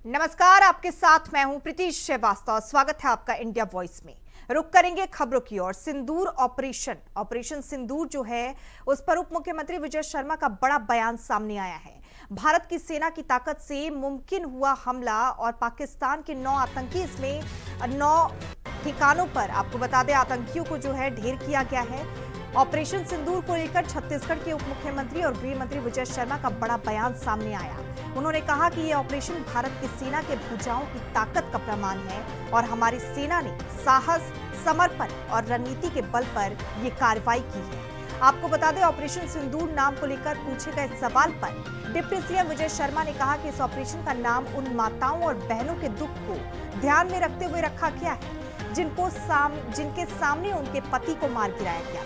नमस्कार, आपके साथ मैं हूं प्रीति श्रीवास्तव। स्वागत है आपका इंडिया वॉइस में। रुक करेंगे खबरों की ओर। सिंदूर ऑपरेशन सिंदूर जो है उस पर उप मुख्यमंत्री विजय शर्मा का बड़ा बयान सामने आया है। भारत की सेना की ताकत से मुमकिन हुआ हमला और पाकिस्तान के 9 आतंकी, इसमें 9 ठिकानों पर आपको बता दें आतंकियों को जो है ढेर किया गया है। ऑपरेशन सिंदूर को लेकर छत्तीसगढ़ के उप मुख्यमंत्री और गृह मंत्री विजय शर्मा का बड़ा बयान सामने आया। उन्होंने कहा कि यह ऑपरेशन भारत की सेना के भुजाओं की ताकत का प्रमाण है और हमारी सेना ने साहस, समर्पण और रणनीति के बल पर यह कार्रवाई की है। आपको बता दें, ऑपरेशन सिंदूर नाम को लेकर पूछे गए सवाल पर डिप्टी सीएम विजय शर्मा ने कहा कि इस ऑपरेशन का नाम उन माताओं और बहनों के दुख को ध्यान में रखते हुए रखा गया है जिनके सामने उनके पति को मार गिराया गया,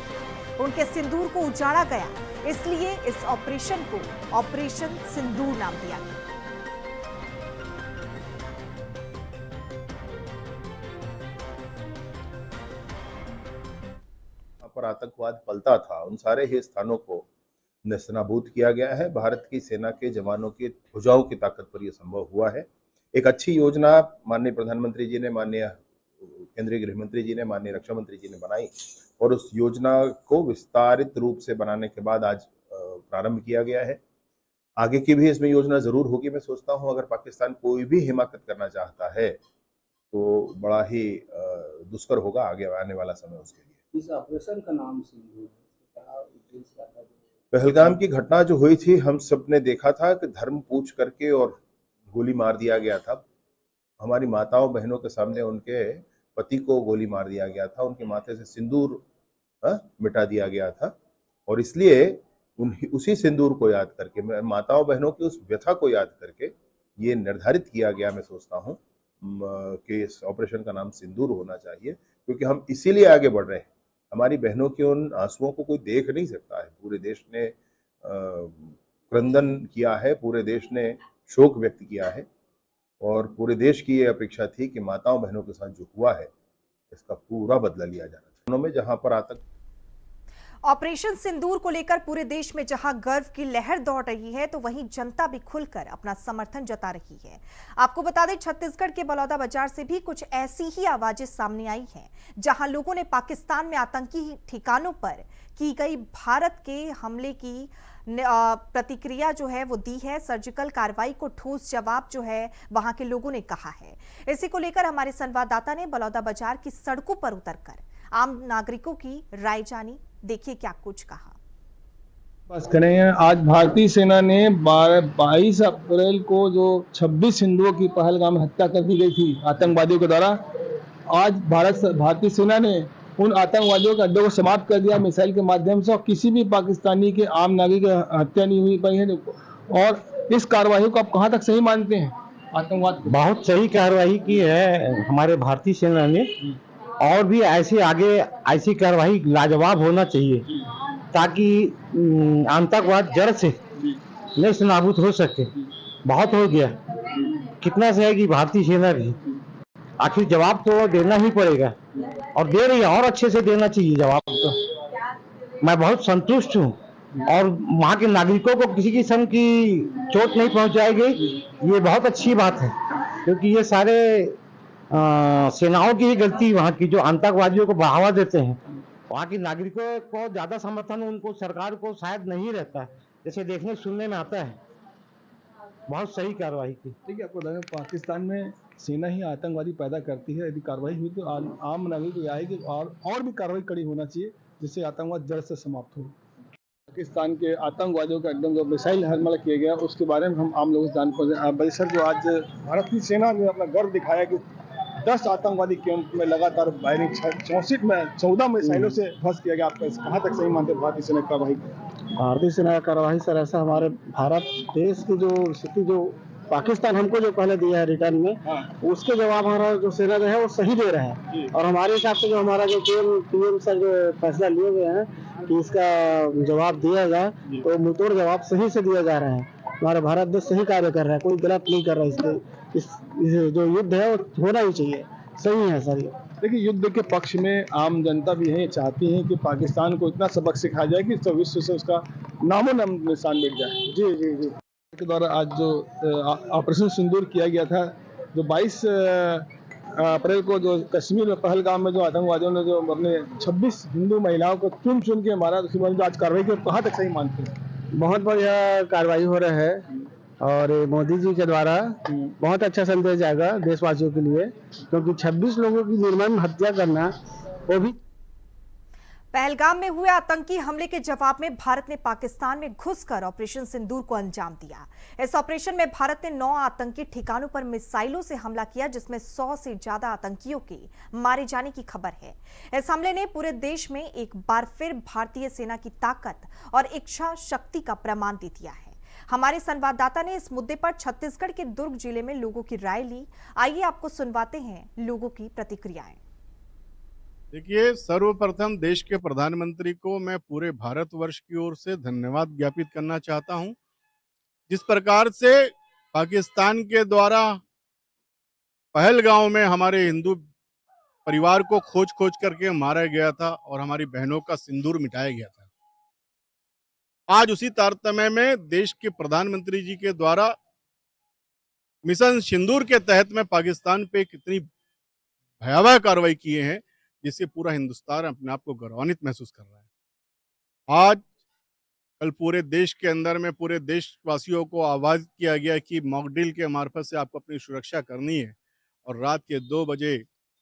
उनके सिंदूर को उजाड़ा गया, इसलिए इस ऑपरेशन को ऑपरेशन सिंदूर नाम दिया गया। पर आतंकवाद पलता था, उन सारे ही स्थानों को नेस्तनाबूद किया गया है। भारत की सेना के जवानों की भुजाओं की ताकत पर यह संभव हुआ है। एक अच्छी योजना माननीय प्रधानमंत्री जी ने, माननीय केंद्रीय गृह मंत्री जी ने, माननीय रक्षा मंत्री जी ने बनाई और उस योजना को विस्तारित रूप से बनाने के बाद आज प्रारंभ किया गया है। आगे की भी इसमें योजना जरूर होगी। मैं सोचता हूं अगर पाकिस्तान कोई भी हिमाकत करना चाहता है तो बड़ा ही दुष्कर होगा आगे आने वाला समय उसके लिए। इस ऑपरेशन का नाम पहलगाम की घटना जो हुई थी, हम सब ने देखा था कि धर्म पूछ करके और गोली मार दिया गया था। हमारी माताओं बहनों के सामने उनके पति को गोली मार दिया गया था, उनके माथे से सिंदूर मिटा दिया गया था और इसलिए उसी सिंदूर को याद करके, माताओं बहनों की उस व्यथा को याद करके ये निर्धारित किया गया। मैं सोचता हूँ कि इस ऑपरेशन का नाम सिंदूर होना चाहिए, क्योंकि हम इसीलिए आगे बढ़ रहे हैं। हमारी बहनों के उन आंसुओं को कोई देख नहीं सकता है। पूरे देश ने क्रंदन किया है, पूरे देश ने शोक व्यक्त किया है और पूरे देश की ये अपेक्षा थी कि माताओं बहनों के साथ जो हुआ है इसका पूरा बदला लिया जाना चाहिए। में जहां पर आतंक ऑपरेशन सिंदूर को लेकर पूरे देश में जहां गर्व की लहर दौड़ रही है, तो वहीं जनता भी खुलकर अपना समर्थन जता रही है। आपको बता दें, छत्तीसगढ़ के बलौदाबाजार से भी कुछ ऐसी ही आवाजें सामने आई हैं, जहां लोगों ने पाकिस्तान में आतंकी ठिकानों पर की गई भारत के हमले की प्रतिक्रिया जो है वो दी है। सर्जिकल कार्रवाई को ठोस जवाब जो है वहां के लोगों ने कहा है। इसी को लेकर हमारे संवाददाता ने बलौदाबाजार की सड़कों पर उतरकर आम नागरिकों की राय जानी। देखिए क्या कुछ कहा। बस करें, आज भारतीय सेना ने 22 अप्रैल को जो 26 हिंदुओं की पहलगाम में हत्या कर दी गई थी आतंकवादियों के द्वारा, आज भारतीय सेना ने उन आतंकवादियों के अड्डे को समाप्त कर दिया मिसाइल के माध्यम से और किसी भी पाकिस्तानी के आम नागरिक की हत्या नहीं हुई पाई है। और इस कार्रवाई को आप कहाँ तक सही मानते हैं? आतंकवाद बहुत सही कार्रवाई की है हमारे भारतीय सेना ने, और भी ऐसी कार्रवाई लाजवाब होना चाहिए ताकि आतंकवाद जड़ से नेस्तनाबूद हो सके। बहुत हो गया, कितना सहेगी भारतीय सेना भी, आखिर जवाब तो देना ही पड़ेगा और दे रही है, और अच्छे से देना चाहिए जवाब। तो मैं बहुत संतुष्ट हूँ और वहाँ के नागरिकों को किसी किस्म की चोट नहीं पहुँचाएगी, ये बहुत अच्छी बात है, क्योंकि ये सारे सेनाओं की ही गलती, वहाँ की जो आतंकवादियों को बढ़ावा देते हैं, वहाँ के नागरिकों को ज्यादा समर्थन उनको सरकार को शायद नहीं रहता, जैसे देखने सुनने में आता है। बहुत सही कार्रवाई की। ठीक है, आपको लगा पाकिस्तान में सेना ही आतंकवादी पैदा करती है। यदि कार्रवाई हुई तो आम नागरिक को आएगी और भी कार्रवाई कड़ी होना चाहिए, जिससे आतंकवाद जड़ से समाप्त हो। पाकिस्तान के आतंकवादियों के अड्डों को मिसाइल हमला किया गया, उसके बारे में हम आम लोगों से जान पाए। बड़ी सर, जो आज भारत की सेना ने अपना गर्व दिखाया कि 10 आतंकवादी कैंप में लगातार फायरिंग 14 मिसाइलों से ध्वस्त किया गया। आप कहाँ तक सही मानते हैं भारतीय सेना की कार्रवाई? भारतीय सेना का कार्रवाई सर ऐसा, हमारे भारत देश की जो स्थिति, जो पाकिस्तान हमको जो पहले दिया है रिटर्न में, उसके जवाब हमारा जो सेना जो है वो सही दे रहा है। और हमारे हिसाब से जो हमारा जो पीएम सर जो फैसला लिए हुए हैं कि इसका जवाब दिया जाए, तो मुंहतोड़ जवाब सही से दिया जा रहा है। हमारा भारत देश सही कार्य कर रहा है, कोई गलत नहीं कर रहा है। इस जो युद्ध है वो होना ही चाहिए, सही है सर। देखिए, युद्ध के पक्ष में आम जनता भी है, चाहती है कि पाकिस्तान को इतना सबक सिखाया जाए कि विश्व से उसका नामो निशान मिट जाए। जी जी जी। के द्वारा आज जो ऑपरेशन सिंदूर किया गया था, जो 22 अप्रैल को जो कश्मीर में पहलगाम में जो आतंकवादियों ने जो अपने 26 हिंदू महिलाओं को चुन चुन के मारा, उसके बाद जो आज कार्रवाई की, कहाँ तक सही मानते हैं? बहुत बढ़िया कार्रवाई हो रहा है और ये मोदी जी के द्वारा बहुत अच्छा संदेश जाएगा देशवासियों के लिए, क्योंकि 26 लोगों की निर्मम हत्या करना वो भी। पहलगाम में हुए आतंकी हमले के जवाब में भारत ने पाकिस्तान में घुसकर ऑपरेशन सिंदूर को अंजाम दिया। इस ऑपरेशन में भारत ने 9 आतंकी ठिकानों पर मिसाइलों से हमला किया, जिसमें 100 से ज्यादा आतंकियों के मारे जाने की खबर है। इस हमले ने पूरे देश में एक बार फिर भारतीय सेना की ताकत और इच्छा शक्ति का प्रमाण दे दिया है। हमारे संवाददाता ने इस मुद्दे पर छत्तीसगढ़ के दुर्ग जिले में लोगों की राय ली। आइए आपको सुनवाते हैं लोगों की प्रतिक्रियाएं। देखिए, सर्वप्रथम देश के प्रधानमंत्री को मैं पूरे भारतवर्ष की ओर से धन्यवाद ज्ञापित करना चाहता हूं। जिस प्रकार से पाकिस्तान के द्वारा पहलगाम में हमारे हिंदू परिवार को खोज खोज करके मारा गया था और हमारी बहनों का सिंदूर मिटाया गया था, आज उसी तारतम्य में देश के प्रधानमंत्री जी के द्वारा मिशन सिंदूर के तहत में पाकिस्तान पे कितनी भयावह कार्रवाई किए हैं, जिससे पूरा हिंदुस्तान अपने आप को गौरवान्वित महसूस कर रहा है। आज कल पूरे देश के अंदर में पूरे देशवासियों को आह्वान किया गया कि मॉक ड्रिल के मार्फत से आपको अपनी सुरक्षा करनी है, और रात के 2 बजे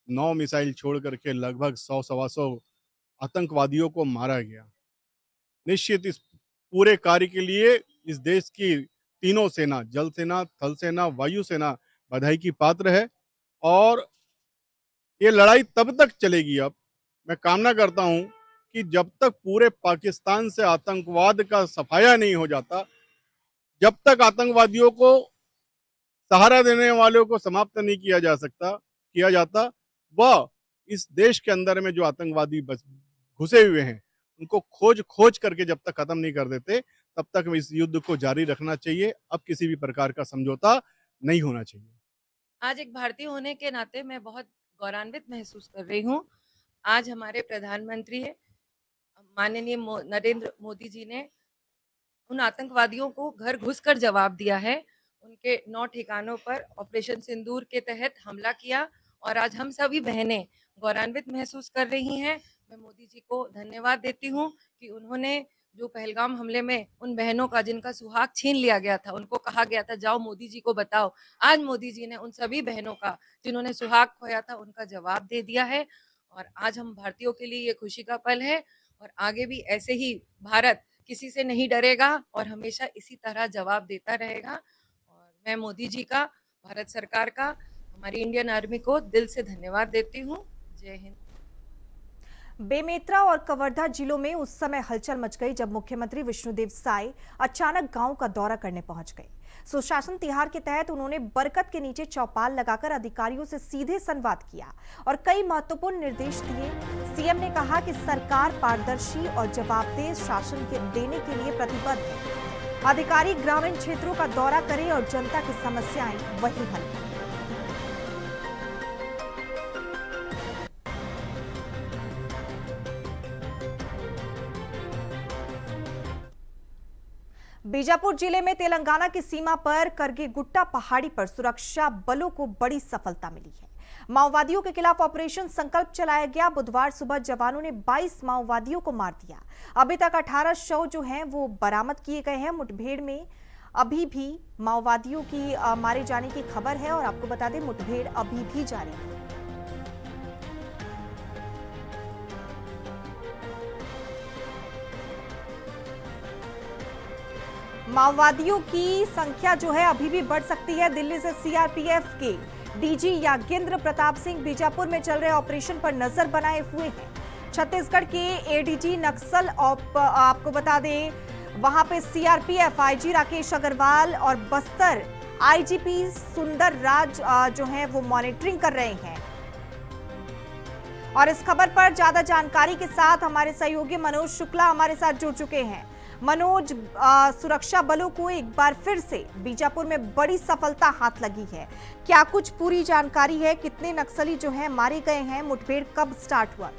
9 मिसाइल छोड़ करके लगभग 100-125 आतंकवादियों को मारा गया। निश्चित इस पूरे कार्य के लिए इस देश की तीनों सेना, जल सेना, थल सेना, वायु सेना बधाई की पात्र है, और ये लड़ाई तब तक चलेगी। अब मैं कामना करता हूं कि जब तक पूरे पाकिस्तान से आतंकवाद का सफाया नहीं हो जाता, जब तक आतंकवादियों को सहारा देने वालों को समाप्त नहीं किया जाता, वह इस देश के अंदर में जो आतंकवादी घुसे हुए हैं उनको खोज खोज करके जब तक खत्म नहीं कर देते, तब तक इस युद्ध को जारी रखना चाहिए। अब किसी भी प्रकार का समझौता नहीं होना चाहिए। आज एक भारतीय होने के नाते मैं बहुत गौरवान्वित महसूस कर रही हूँ। आज हमारे प्रधानमंत्री माननीय नरेंद्र मोदी जी ने उन आतंकवादियों को घर घुसकर जवाब दिया है। उनके 9 ठिकानों पर ऑपरेशन सिंदूर के तहत हमला किया, और आज हम सभी बहनें गौरवान्वित महसूस कर रही हैं। मैं मोदी जी को धन्यवाद देती हूँ कि उन्होंने जो पहलगाम हमले में उन बहनों का जिनका सुहाग छीन लिया गया था, उनको कहा गया था जाओ मोदी जी को बताओ, आज मोदी जी ने उन सभी बहनों का जिन्होंने सुहाग खोया था उनका जवाब दे दिया है। और आज हम भारतीयों के लिए ये खुशी का पल है, और आगे भी ऐसे ही भारत किसी से नहीं डरेगा और हमेशा इसी तरह जवाब देता रहेगा। और मैं मोदी जी का, भारत सरकार का, हमारी इंडियन आर्मी को दिल से धन्यवाद देती हूँ। जय हिंद। बेमेतरा और कवर्धा जिलों में उस समय हलचल मच गई जब मुख्यमंत्री विष्णुदेव साय अचानक गांव का दौरा करने पहुंच गए। सुशासन तिहार के तहत उन्होंने बरगद के नीचे चौपाल लगाकर अधिकारियों से सीधे संवाद किया और कई महत्वपूर्ण निर्देश दिए। सीएम ने कहा कि सरकार पारदर्शी और जवाबदेह शासन देने के लिए प्रतिबद्ध है। अधिकारी ग्रामीण क्षेत्रों का दौरा करें और जनता की समस्याएं वहीं हल करें। बीजापुर जिले में तेलंगाना की सीमा पर करगेगुट्टा पहाड़ी पर सुरक्षा बलों को बड़ी सफलता मिली है। माओवादियों के खिलाफ ऑपरेशन संकल्प चलाया गया। बुधवार सुबह जवानों ने 22 माओवादियों को मार दिया। अभी तक 18 शव जो हैं वो बरामद किए गए हैं। मुठभेड़ में अभी भी माओवादियों की मारे जाने की खबर है और आपको बता दें मुठभेड़ अभी भी जारी है। माओवादियों की संख्या जो है अभी भी बढ़ सकती है। दिल्ली से सीआरपीएफ के डीजी यागेंद्र प्रताप सिंह बीजापुर में चल रहे ऑपरेशन पर नजर बनाए हुए हैं। छत्तीसगढ़ के एडीजी नक्सल आपको बता दें वहां पे सीआरपीएफ आईजी राकेश अग्रवाल और बस्तर आईजीपी सुंदर राज जो है वो मॉनिटरिंग कर रहे हैं। और इस खबर पर ज्यादा जानकारी के साथ हमारे सहयोगी मनोज शुक्ला हमारे साथ जुड़ चुके हैं। मनोज, सुरक्षा बलों को एक बार फिर से बीजापुर में बड़ी सफलता हाथ लगी है, क्या कुछ पूरी जानकारी है? कितने नक्सली जो हैं मारे गए हैं? मुठभेड़ कब स्टार्ट हुआ?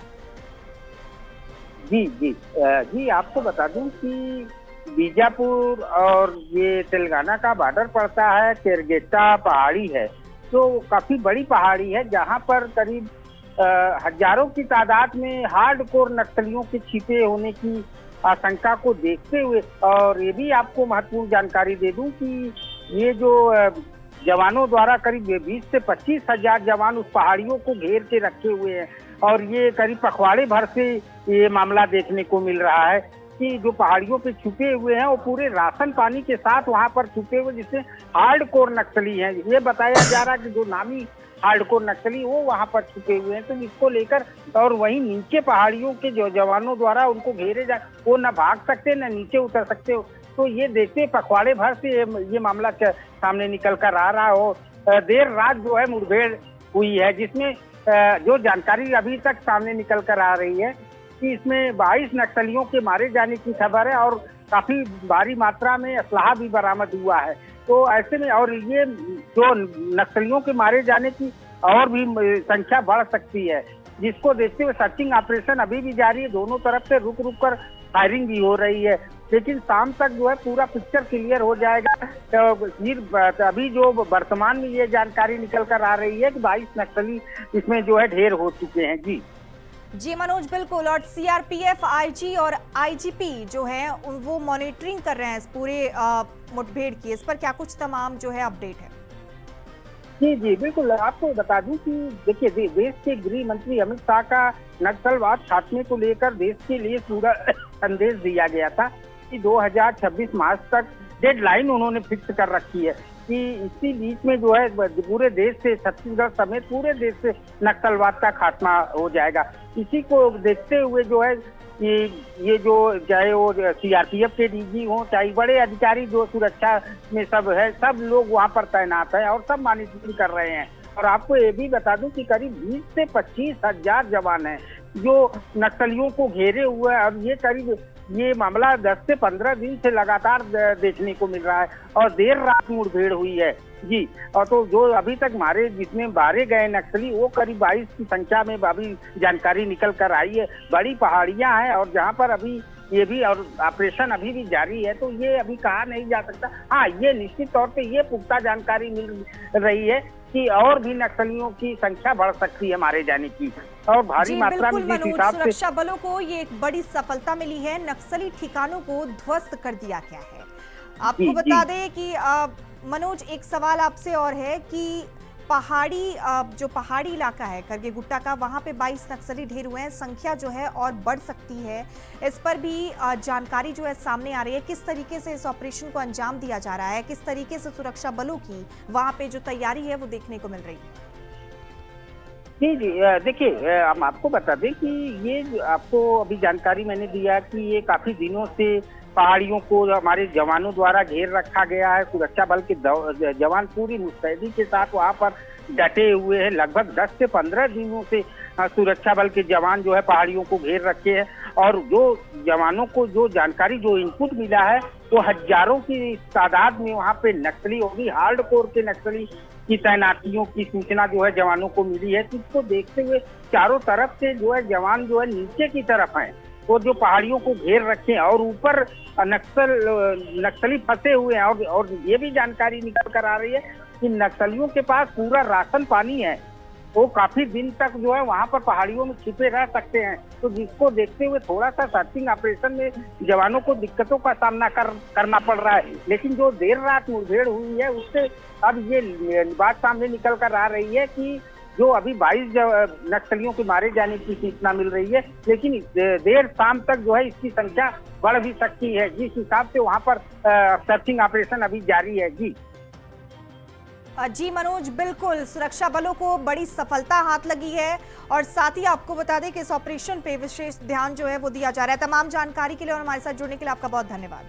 जी आपको बता दूं कि बीजापुर और ये तेलंगाना का बॉर्डर पड़ता है। केरगेट्टा पहाड़ी है जो काफी बड़ी पहाड़ी है, जहां पर करीब हजारों की तादाद में हार्डकोर नक्सलियों के छिपे होने की आशंका को देखते हुए, और ये भी आपको महत्वपूर्ण जानकारी दे दूं कि ये जो जवानों द्वारा करीब 20 से 25 हजार जवान उस पहाड़ियों को घेर के रखे हुए हैं, और ये करीब पखवाड़े भर से ये मामला देखने को मिल रहा है कि जो पहाड़ियों पे छुपे हुए हैं वो पूरे राशन पानी के साथ वहां पर छुपे हुए, जिससे हार्डकोर नक्सली हैं। ये बताया जा रहा है कि जो नामी हार्डकोर नक्सली वो वहां पर छुपे हुए हैं, तो इसको लेकर, और वहीं नीचे पहाड़ियों के जो जवानों द्वारा उनको घेरे जा, वो न भाग सकते न नीचे उतर सकते हो, तो ये देखते पखवाड़े भर से ये मामला सामने निकल कर आ रहा हो। देर रात जो है मुठभेड़ हुई है, जिसमें जो जानकारी अभी तक सामने निकल कर आ रही है कि इसमें 22 नक्सलियों के मारे जाने की खबर है, और काफी भारी मात्रा में असलाहा भी बरामद हुआ है। तो ऐसे में, और ये जो नक्सलियों के मारे जाने की और भी संख्या बढ़ सकती है, जिसको देखते हुए सर्चिंग ऑपरेशन अभी भी जारी है। दोनों तरफ से रुक रुक कर फायरिंग भी हो रही है, लेकिन शाम तक जो है पूरा पिक्चर क्लियर हो जाएगा। तो फिर अभी जो वर्तमान में ये जानकारी निकल कर आ रही है कि 22 नक्सली इसमें जो है ढेर हो चुके हैं। जी मनोज, बिल्कुल। और सीआरपीएफ, आईजी और आईजीपी जो है वो मॉनिटरिंग कर रहे हैं इस पूरे मुठभेड़ की, इस पर क्या कुछ तमाम जो है अपडेट है? जी बिल्कुल, आपको बता दूं कि देखिए देश के गृह मंत्री अमित शाह का नक्सलवाद खात्मे को लेकर देश के लिए पूरा संदेश दिया गया था कि 2026 मार्च तक डेडलाइन उन्होंने फिक्स कर रखी है कि इसी बीच में जो है पूरे देश से, छत्तीसगढ़ समेत पूरे देश से नक्सलवाद का खात्मा हो जाएगा। इसी को देखते हुए जो है ये जो चाहे वो सीआरपीएफ के डीजी हो, चाहे बड़े अधिकारी जो सुरक्षा में सब है, सब लोग वहां पर तैनात है और सब मॉनिटरिंग कर रहे हैं। और आपको ये भी बता दूं कि करीब 20 से 25 हजार जवान हैं जो नक्सलियों को घेरे हुए हैं। अब ये मामला 10 से 15 दिन से लगातार देखने को मिल रहा है, और देर रात मुठभेड़ हुई है। जी, और तो जो अभी तक जिसमें मारे गए नक्सली वो करीब 22 की संख्या में अभी जानकारी निकल कर आई है। बड़ी पहाड़ियां हैं और जहां पर अभी ये भी, और ऑपरेशन अभी भी जारी है, तो ये अभी कहा नहीं जा सकता। हाँ, ये निश्चित तौर पे ये पुख्ता जानकारी मिल रही है कि और भी नक्सलियों की संख्या बढ़ सकती है मारे जाने की, और भारी मात्रा में जिस हिसाब से सुरक्षा बलों को ये एक बड़ी सफलता मिली है, नक्सली ठिकानों को ध्वस्त कर दिया गया है। आपको बता दें कि मनोज, एक सवाल आपसे और है कि जो पहाड़ी इलाका है करगे गुट्टा का, वहां पे 22 नक्सली ढेर हुए हैं, संख्या जो है और बढ़ सकती है, इस पर भी जानकारी जो है सामने आ रही है। किस तरीके से इस ऑपरेशन को अंजाम दिया जा रहा है, किस तरीके से सुरक्षा बलों की वहां पे जो तैयारी है वो देखने को मिल रही है? जी देखिए, हम आपको बता दें कि ये आपको अभी जानकारी मैंने दिया कि ये काफी दिनों से पहाड़ियों को हमारे जवानों द्वारा घेर रखा गया है। सुरक्षा बल के जवान पूरी मुस्तैदी के साथ वहां पर डटे हुए हैं। लगभग 10 से 15 दिनों से सुरक्षा बल के जवान जो है पहाड़ियों को घेर रखे हैं, और जो जवानों को जो जानकारी, जो इनपुट मिला है, वो हजारों की तादाद में वहां पे नक्सली होगी, हार्डकोर के नक्सली की तैनातियों की सूचना जो है जवानों को मिली है। इसको देखते हुए चारों तरफ से जो है जवान जो है नीचे की तरफ हैं, वो जो पहाड़ियों को घेर रखे हैं, और ऊपर नक्सली फंसे हुए हैं। और ये भी जानकारी निकल कर आ रही है कि नक्सलियों के पास पूरा राशन पानी है, वो काफी दिन तक जो है वहां पर पहाड़ियों में छिपे रह सकते हैं। तो जिसको देखते हुए थोड़ा सा सर्चिंग ऑपरेशन में जवानों को दिक्कतों का सामना करना पड़ रहा है। लेकिन जो देर रात मुठभेड़ हुई है उससे अब ये बात सामने निकल कर आ रही है कि जो अभी 22 नक्सलियों के मारे जाने की सूचना मिल रही है, लेकिन देर शाम तक जो है इसकी संख्या बढ़ भी सकती है, जिस हिसाब से वहां पर सर्चिंग ऑपरेशन अभी जारी है। जी मनोज, बिल्कुल, सुरक्षा बलों को बड़ी सफलता हाथ लगी है, और साथ ही आपको बता दें कि इस ऑपरेशन पे विशेष ध्यान जो है वो दिया जा रहा है। तमाम जानकारी के लिए और हमारे साथ जुड़ने के लिए आपका बहुत धन्यवाद।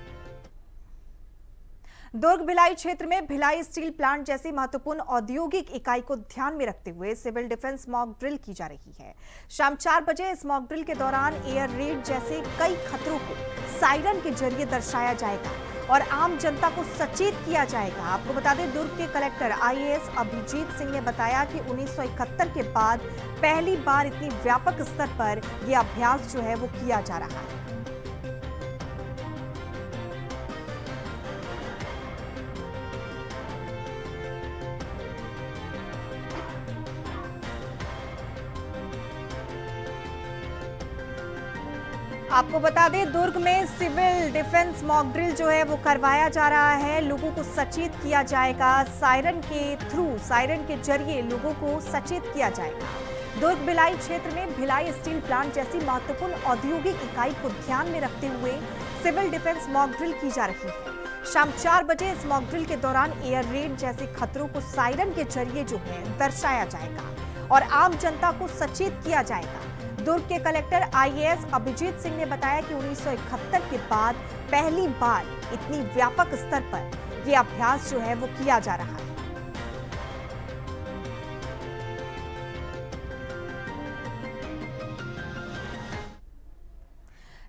दुर्ग भिलाई क्षेत्र में भिलाई स्टील प्लांट जैसी महत्वपूर्ण औद्योगिक इकाई को ध्यान में रखते हुए सिविल डिफेंस मॉक ड्रिल की जा रही है। शाम 4 बजे इस मॉक ड्रिल के दौरान एयर रेड जैसे कई खतरों को सायरन के जरिए दर्शाया जाएगा और आम जनता को सचेत किया जाएगा। आपको बता दें, दुर्ग के कलेक्टर IAS अभिजीत सिंह ने बताया कि 1971 के बाद पहली बार इतनी व्यापक स्तर पर यह अभ्यास जो है वो किया जा रहा है। आपको बता दें, दुर्ग में सिविल डिफेंस मॉक ड्रिल जो है वो करवाया जा रहा है। लोगों को सचेत किया जाएगा, सायरन के जरिए लोगों को सचेत किया जाएगा। दुर्ग भिलाई क्षेत्र में भिलाई स्टील प्लांट जैसी महत्वपूर्ण औद्योगिक इकाई को ध्यान में रखते हुए सिविल डिफेंस मॉक ड्रिल की जा रही है। शाम 4 बजे इस मॉक ड्रिल के दौरान एयर रेड जैसे खतरों को सायरन के जरिए जो है दर्शाया जाएगा और आम जनता को सचेत किया जाएगा। दुर्ग के कलेक्टर IAS अभिजीत सिंह ने बताया कि 1971 के बाद पहली बार इतनी व्यापक स्तर पर यह अभ्यास जो है वो किया जा रहा है।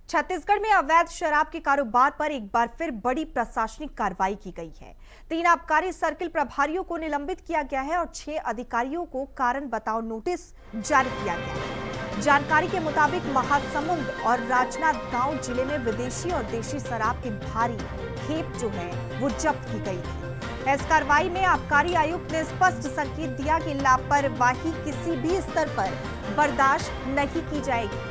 छत्तीसगढ़ में अवैध शराब के कारोबार पर एक बार फिर बड़ी प्रशासनिक कार्रवाई की गई है। 3 आबकारी सर्किल प्रभारियों को निलंबित किया गया है और 6 अधिकारियों को कारण बताओ नोटिस जारी किया गया है। जानकारी के मुताबिक महासमुंद और राजनांदगांव जिले में विदेशी और देशी शराब की भारी खेप जो है वो जब्त की गई थी। इस कार्रवाई में आबकारी आयुक्त ने स्पष्ट संकेत दिया कि लापरवाही किसी भी स्तर पर बर्दाश्त नहीं की जाएगी।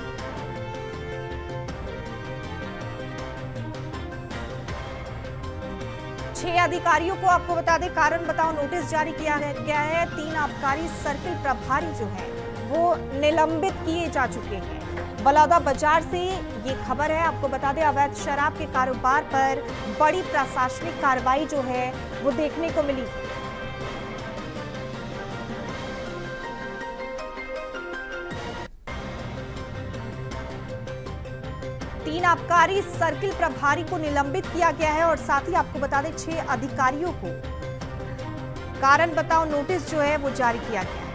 छह अधिकारियों को आपको बता दें कारण बताओ नोटिस जारी किया गया है। 3 आबकारी सर्किल प्रभारी जो है वो निलंबित किए जा चुके हैं। बलौदा बाजार से ये खबर है, आपको बता दें अवैध शराब के कारोबार पर बड़ी प्रशासनिक कार्रवाई जो है वो देखने को मिली। तीन आबकारी सर्किल प्रभारी को निलंबित किया गया है और साथ ही आपको बता दें 6 अधिकारियों को कारण बताओ नोटिस जो है वो जारी किया गया है।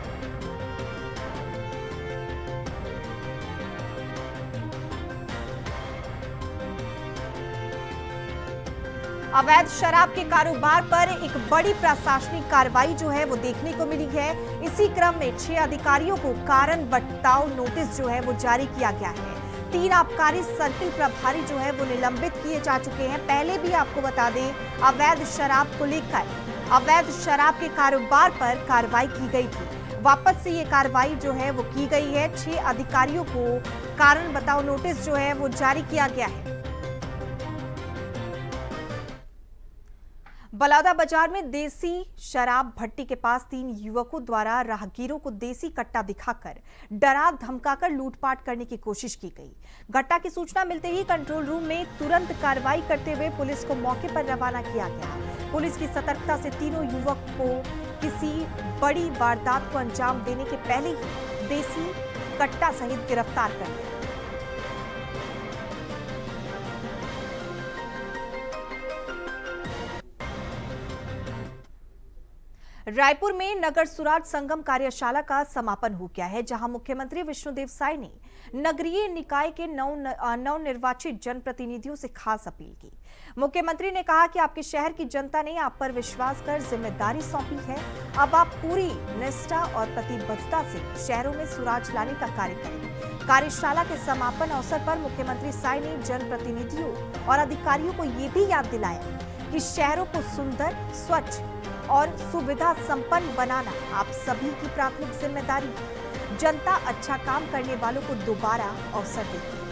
अवैध शराब के कारोबार पर एक बड़ी प्रशासनिक कार्रवाई जो है वो देखने को मिली है। इसी क्रम में 6 अधिकारियों को कारण बताओ नोटिस जो है वो जारी किया गया है। 3 आबकारी सर्किल प्रभारी जो है वो निलंबित किए जा चुके हैं। पहले भी आपको बता दें अवैध शराब को लेकर अवैध शराब के कारोबार पर कार्रवाई की गई थी। वापस से ये कार्रवाई जो है वो की गई है। 6 अधिकारियों को कारण बताओ नोटिस जो है वो जारी किया गया है। बलौदा बाजार में देसी शराब भट्टी के पास 3 युवकों द्वारा राहगीरों को देसी कट्टा दिखाकर डरा धमकाकर लूटपाट करने की कोशिश की गई। घटना की सूचना मिलते ही कंट्रोल रूम में तुरंत कार्रवाई करते हुए पुलिस को मौके पर रवाना किया गया। पुलिस की सतर्कता से तीनों युवक को किसी बड़ी वारदात को अंजाम देने के पहले ही देसी कट्टा सहित गिरफ्तार कर लिया। रायपुर में नगर सुराज संगम कार्यशाला का समापन हो गया है, जहां मुख्यमंत्री विष्णुदेव साय ने नगरीय निकाय के नवनिर्वाचित जनप्रतिनिधियों से खास अपील की। मुख्यमंत्री ने कहा कि आपके शहर की जनता ने आप पर विश्वास कर जिम्मेदारी सौंपी है। अब आप पूरी निष्ठा और प्रतिबद्धता से शहरों में सुराज लाने का कार्य करें। कार्यशाला के समापन अवसर पर मुख्यमंत्री साय ने जनप्रतिनिधियों और अधिकारियों को ये भी याद दिलाया कि शहरों को सुंदर, स्वच्छ और सुविधा संपन्न बनाना आप सभी की प्राथमिक जिम्मेदारी है। जनता अच्छा काम करने वालों को दोबारा अवसर देती है।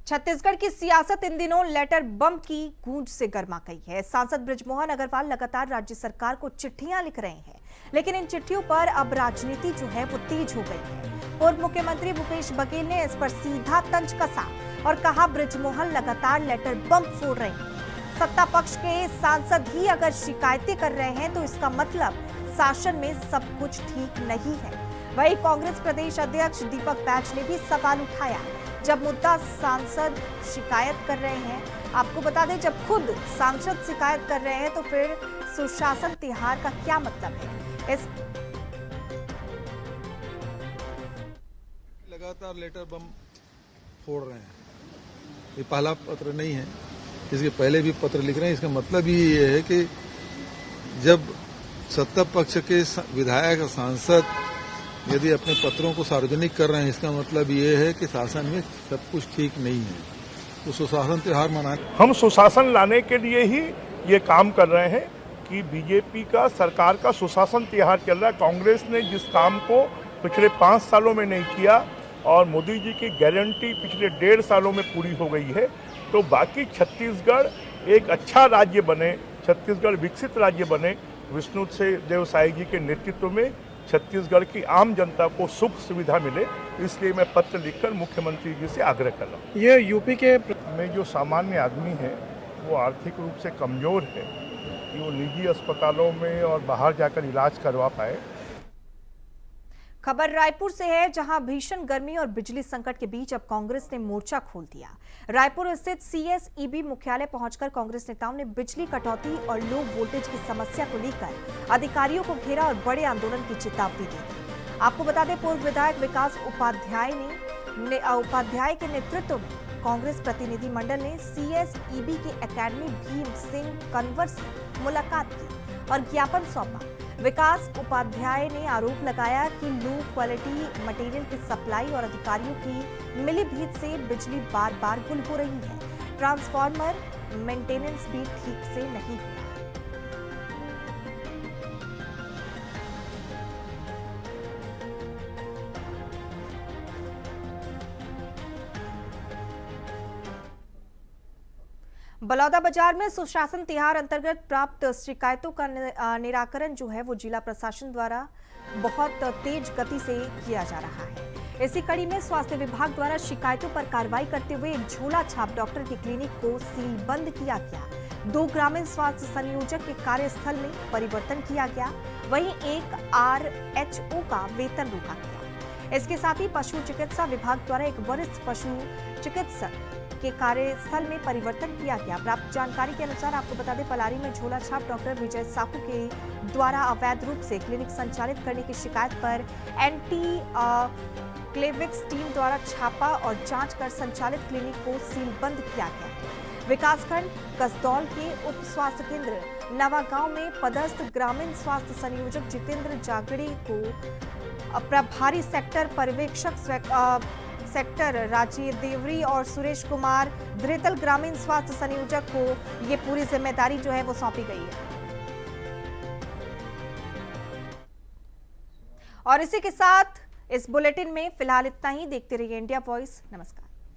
छत्तीसगढ़ की सियासत इन दिनों लेटर बम की गूंज से गर्मा गई है। सांसद बृजमोहन अग्रवाल लगातार राज्य सरकार को चिट्ठियां लिख रहे हैं, लेकिन इन चिट्ठियों पर अब राजनीति जो है वो तेज हो गई है। पूर्व मुख्यमंत्री भूपेश बघेल ने इस पर सीधा तंज कसा और कहा बृजमोहन लगातार लेटर बम फोड़ रहे हैं। सत्ता पक्ष के सांसद ही अगर शिकायतें कर रहे हैं तो इसका मतलब शासन में सब कुछ ठीक नहीं है। वहीं कांग्रेस प्रदेश अध्यक्ष दीपक बैज ने भी सवाल उठाया, जब मुद्दा सांसद शिकायत कर रहे हैं, आपको बता दें जब खुद सांसद शिकायत कर रहे हैं तो फिर सुशासन तिहार का क्या मतलब है। इस लगातार लेटर बम फोड़ रहे हैं। ये पहला पत्र नहीं है, इसके पहले भी पत्र लिख रहे हैं। इसका मतलब ही ये है कि जब सत्ता पक्ष के विधायक और सांसद यदि अपने पत्रों को सार्वजनिक कर रहे हैं, इसका मतलब ये है कि शासन में सब कुछ ठीक नहीं है। तो सुशासन त्योहार मनाने हम सुशासन लाने के लिए ही ये काम कर रहे हैं कि बीजेपी का सरकार का सुशासन त्योहार चल रहा है। कांग्रेस ने जिस काम को पिछले 5 सालों में नहीं किया और मोदी जी की गारंटी पिछले 1.5 सालों में पूरी हो गई है, तो बाकी छत्तीसगढ़ एक अच्छा राज्य बने, छत्तीसगढ़ विकसित राज्य बने, विष्णु देव साई जी के नेतृत्व में छत्तीसगढ़ की आम जनता को सुख सुविधा मिले, इसलिए मैं पत्र लिखकर मुख्यमंत्री जी से आग्रह कर रहा हूँ। ये यूपी के में जो सामान्य आदमी है वो आर्थिक रूप से कमज़ोर है कि वो निजी अस्पतालों में और बाहर जाकर इलाज करवा पाए। खबर रायपुर से है, जहां भीषण गर्मी और बिजली संकट के बीच अब कांग्रेस ने मोर्चा खोल दिया। रायपुर स्थित सीएसईबी मुख्यालय पहुंचकर कांग्रेस नेताओं ने बिजली कटौती और लो वोल्टेज की समस्या को लेकर अधिकारियों को घेरा और बड़े आंदोलन की चेतावनी दी। आपको बता दें, पूर्व विधायक विकास उपाध्याय के नेतृत्व में कांग्रेस प्रतिनिधि मंडल ने सीएसईबी के एकेडमी भीम सिंह कन्वर से मुलाकात की और ज्ञापन सौंपा। विकास उपाध्याय ने आरोप लगाया कि लो क्वालिटी मटेरियल की सप्लाई और अधिकारियों की मिलीभगत से बिजली बार बार गुल हो रही है। ट्रांसफार्मर मेंटेनेंस भी ठीक से नहीं हुआ। बलौदा बाजार में सुशासन तिहार अंतर्गत प्राप्त शिकायतों का निराकरण जो है वो जिला प्रशासन द्वारा बहुत तेज गति से किया जा रहा है। इसी कड़ी में स्वास्थ्य विभाग द्वारा शिकायतों पर कार्रवाई करते हुए एक झोला छाप डॉक्टर की क्लिनिक को सील बंद किया गया। 2 ग्रामीण स्वास्थ्य संयोजक के कार्यस्थल में परिवर्तन किया गया, वहीं एक RHO का वेतन रोका गया। इसके साथ ही पशु चिकित्सा विभाग द्वारा एक वरिष्ठ पशु चिकित्सक के कार्यस्थल में परिवर्तन किया गया। प्राप्त जानकारी के अनुसार आपको बता दें, पलारी में झोला छाप डॉक्टर विजय साहू के द्वारा अवैध रूप से क्लिनिक संचालित करने की शिकायत पर एंटी क्लेविक्स टीम द्वारा छापा और जांच कर संचालित क्लिनिक को सीलबंद किया गया। विकासखंड कसदौल के उप स्वास्थ्य केंद्र नवागांव में पदस्थ ग्रामीण स्वास्थ्य संयोजक जितेंद्र जागड़े को प्रभारी सेक्टर पर्यवेक्षक सेक्टर राजीव देवरी और सुरेश कुमार धृतल ग्रामीण स्वास्थ्य संयोजक को ये पूरी जिम्मेदारी जो है वो सौंपी गई है। और इसी के साथ इस बुलेटिन में फिलहाल इतना ही। देखते रहिए इंडिया वॉइस। नमस्कार।